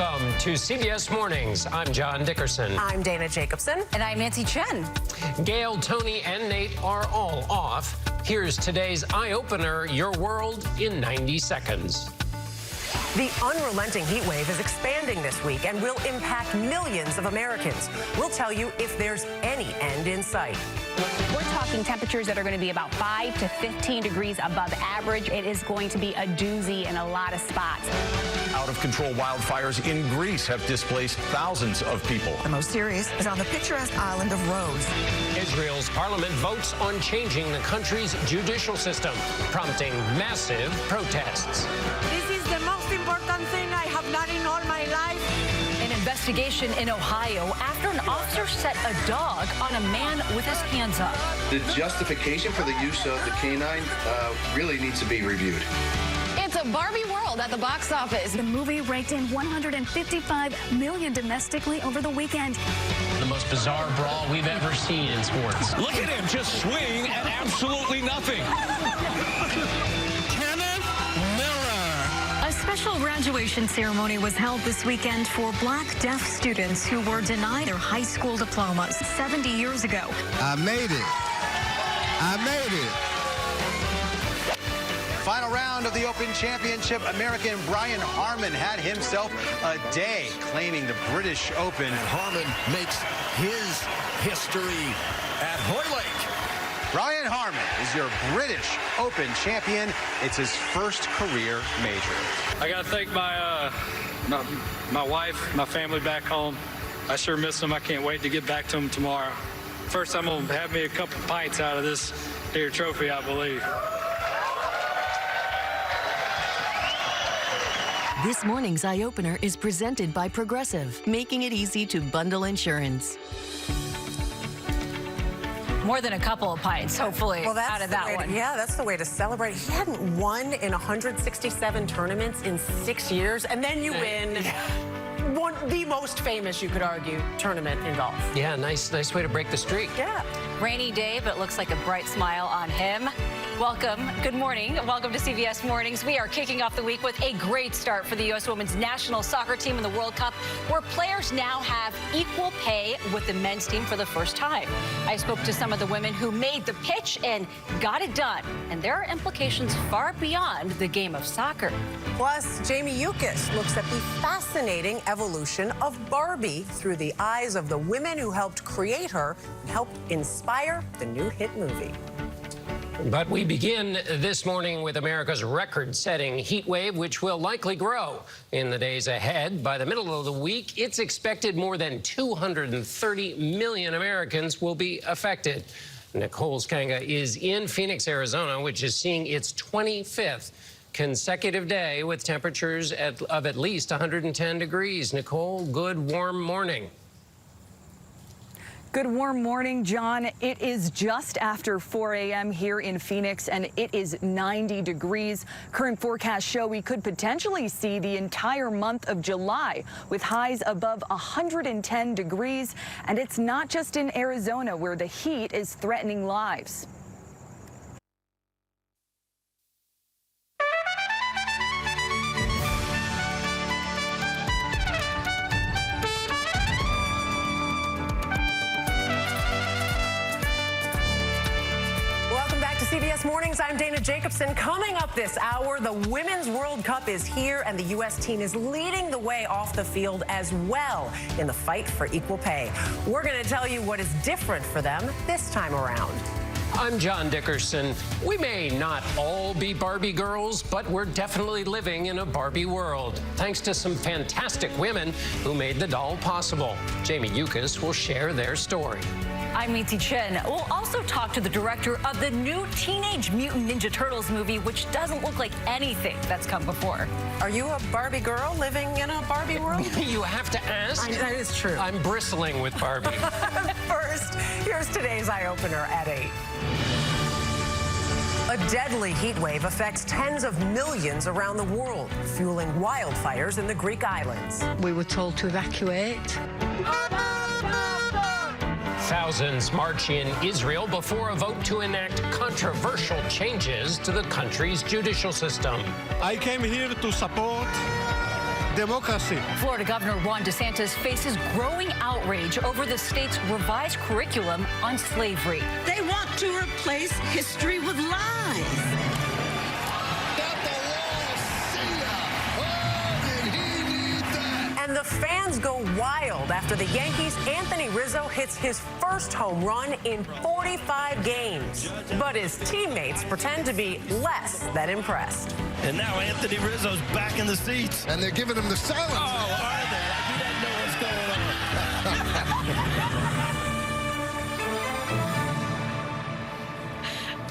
Welcome to CBS Mornings. I'm John Dickerson. I'm Dana Jacobson. And I'm Nancy Chen. Gayle, Tony, and Nate are all off. Here's today's eye-opener, your world in 90 seconds. The unrelenting heat wave is expanding this week and will impact millions of Americans. We'll tell you if there's any end in sight. We're talking temperatures that are going to be about 5 to 15 degrees above average. It is going to be a doozy in a lot of spots. Out-of-control wildfires in Greece have displaced thousands of people. The most serious is on the picturesque island of Rhodes. Israel's parliament votes on changing the country's judicial system, prompting massive protests. This is the most important thing I have done in all my life. An investigation in Ohio after an officer set a dog on a man with his hands up. The justification for the use of the canine really needs to be reviewed. It's a Barbie world at the box office. The movie raked in $155 million domestically over the weekend. The most bizarre brawl we've ever seen in sports. Look at him just swing at absolutely nothing. A special graduation ceremony was held this weekend for black deaf students who were denied their high school diplomas 70 years ago. I made it. I made it. Final round of the Open Championship. American Brian Harman had himself a day claiming the British Open. And Harman makes his history at Hoylake. Brian Harman is your British Open champion. It's his first career major. I got to thank my wife, my family back home. I sure miss them. I can't wait to get back to them tomorrow. First, I'm going to have me a couple pints out of this here trophy, I believe. This morning's Eye Opener is presented by Progressive, making it easy to bundle insurance. More than a couple of pints, hopefully, out of that one. Yeah, that's the way to celebrate. He hadn't won in 167 tournaments in 6 years, and then you win the most famous, you could argue, tournament in golf. Yeah, nice way to break the streak. Yeah. Rainy day, but it looks like a bright smile on him. Welcome. Good morning. Welcome to CBS Mornings. We are kicking off the week with a great start for the U.S. women's national soccer team in the World Cup, where players now have equal pay with the men's team for the first time. I spoke to some of the women who made the pitch and got it done, and there are implications far beyond the game of soccer. Plus, Jamie Yuccas looks at the fascinating evolution of Barbie through the eyes of the women who helped create her and helped inspire the new hit movie. But we begin this morning with America's record-setting heat wave, which will likely grow in the days ahead. By the middle of the week, it's expected more than 230 million Americans will be affected. Nicole Skanga is in Phoenix, Arizona, which is seeing its 25th consecutive day with temperatures of at least 110 degrees. Nicole, good warm morning. Good warm morning, John. It is just after 4 a.m. here in Phoenix, and it is 90 degrees. Current forecasts show we could potentially see the entire month of July with highs above 110 degrees. And it's not just in Arizona where the heat is threatening lives. CBS Mornings, I'm Dana Jacobson. Coming up this hour, the Women's World Cup is here, and the U.S. team is leading the way off the field as well in the fight for equal pay. We're going to tell you what is different for them this time around. I'm John Dickerson. We may not all be Barbie girls, but we're definitely living in a Barbie world, thanks to some fantastic women who made the doll possible. Jamie Yuccas will share their story. I'm Nancy Chen. We'll also talk to the director of the new Teenage Mutant Ninja Turtles movie, which doesn't look like anything that's come before. Are you a Barbie girl living in a Barbie world? You have to ask. That is true. I'm bristling with Barbie. First, here's today's eye-opener at 8. A deadly heat wave affects tens of millions around the world, fueling wildfires in the Greek islands. We were told to evacuate. Thousands march in Israel before a vote to enact controversial changes to the country's judicial system. I came here to support democracy. Florida Governor Ron DeSantis faces growing outrage over the state's revised curriculum on slavery. They want to replace history with lies. And the fans go wild after the Yankees' Anthony Rizzo hits his first home run in 45 games. But his teammates pretend to be less than impressed. And now Anthony Rizzo's back in the seats. And they're giving him the silence. Oh, are they? You don't know what's going on.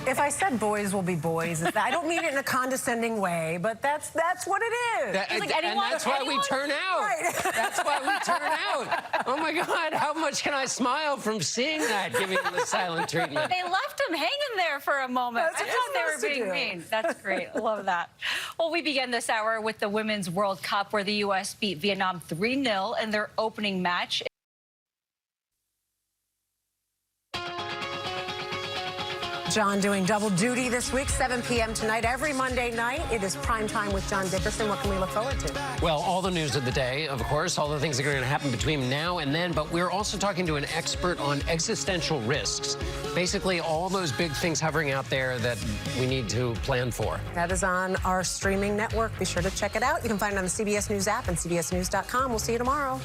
If I said boys will be boys, I don't mean it in a condescending way, but that's what it is. And that's why we turn out. Right. That's why we turn out. Oh, my God, how much can I smile from seeing that, giving him the silent treatment? They left him hanging there for a moment. That's I thought they were being mean. That's great. I love that. Well, we begin this hour with the Women's World Cup, where the U.S. beat Vietnam 3-0 in their opening match. John doing double duty this week, 7 p.m. tonight. Every Monday night, it is prime time with John Dickerson. What can we look forward to? Well, all the news of the day, of course, all the things that are going to happen between now and then, but we're also talking to an expert on existential risks. Basically, all those big things hovering out there that we need to plan for. That is on our streaming network. Be sure to check it out. You can find it on the CBS News app and CBSNews.com. We'll see you tomorrow.